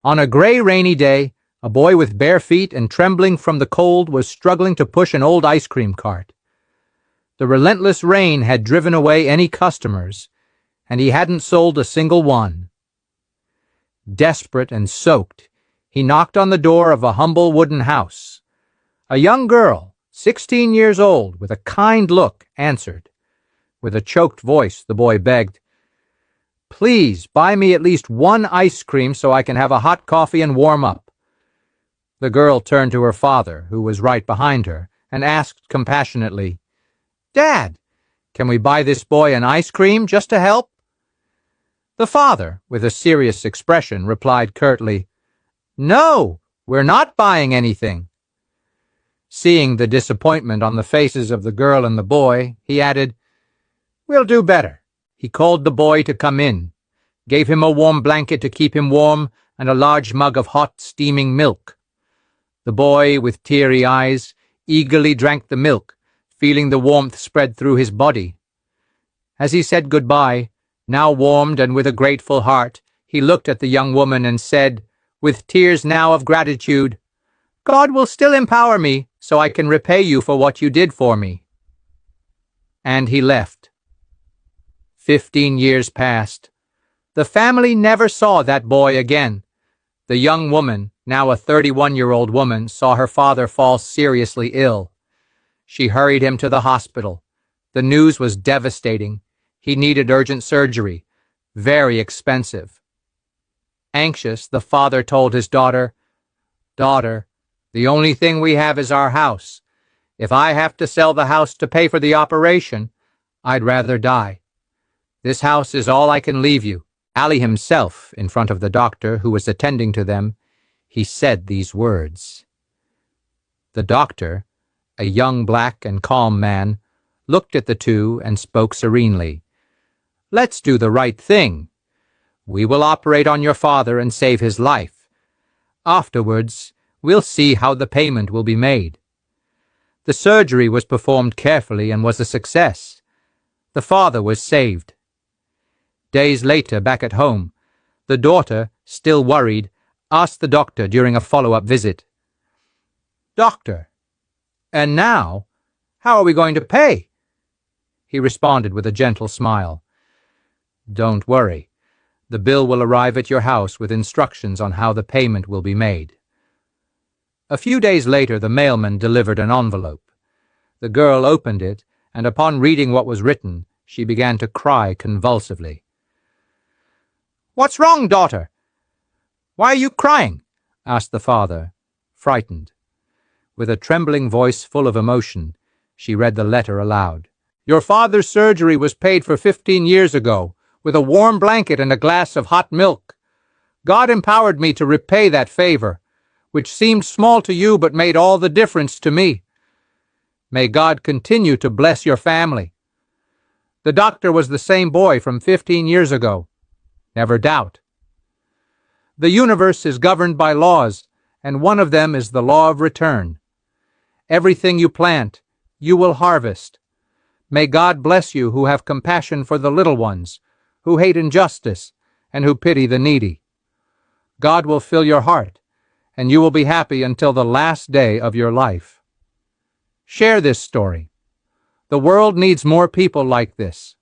On a gray, rainy day, a boy with bare feet and trembling from the cold was struggling to push an old ice cream cart. The relentless rain had driven away any customers, and he hadn't sold a single one. Desperate and soaked, he knocked on the door of a humble wooden house. A young girl, 16 years old, with a kind look, answered. With a choked voice, the boy begged, "Please buy me at least one ice cream so I can have a hot coffee and warm up." The girl turned to her father, who was right behind her, and asked compassionately, "Dad, can we buy this boy an ice cream just to help?" The father, with a serious expression, replied curtly, "No, we're not buying anything." Seeing the disappointment on the faces of the girl and the boy, he added, "We'll do better." He called the boy to come in, gave him a warm blanket to keep him warm and a large mug of hot, steaming milk. The boy, with teary eyes, eagerly drank the milk, feeling the warmth spread through his body. As he said goodbye, now warmed and with a grateful heart, he looked at the young woman and said, with tears now of gratitude, "God will still empower me so I can repay you for what you did for me." And he left. 15 years passed. The family never saw that boy again. The young woman, now a 31-year-old woman, saw her father fall seriously ill. She hurried him to the hospital. The news was devastating. He needed urgent surgery, very expensive. Anxious, the father told his daughter, "Daughter, the only thing we have is our house. If I have to sell the house to pay for the operation, I'd rather die. This house is all I can leave you." Ali himself, in front of the doctor who was attending to them, he said these words. The doctor, a young black and calm man, looked at the two and spoke serenely. "Let's do the right thing. We will operate on your father and save his life. Afterwards, we'll see how the payment will be made." The surgery was performed carefully and was a success. The father was saved. Days later, back at home, the daughter, still worried, asked the doctor during a follow-up visit, "Doctor, and now, how are we going to pay?" He responded with a gentle smile, "Don't worry. The bill will arrive at your house with instructions on how the payment will be made." A few days later, the mailman delivered an envelope. The girl opened it, and upon reading what was written, she began to cry convulsively. "What's wrong, daughter? Why are you crying?" asked the father, frightened. With a trembling voice full of emotion, she read the letter aloud. "Your father's surgery was paid for 15 years ago, with a warm blanket and a glass of hot milk. God empowered me to repay that favor, which seemed small to you but made all the difference to me. May God continue to bless your family. The doctor was the same boy from 15 years ago. Never doubt. The universe is governed by laws, and one of them is the law of return. Everything you plant, you will harvest. May God bless you who have compassion for the little ones, who hate injustice, and who pity the needy. God will fill your heart, and you will be happy until the last day of your life." Share this story. The world needs more people like this.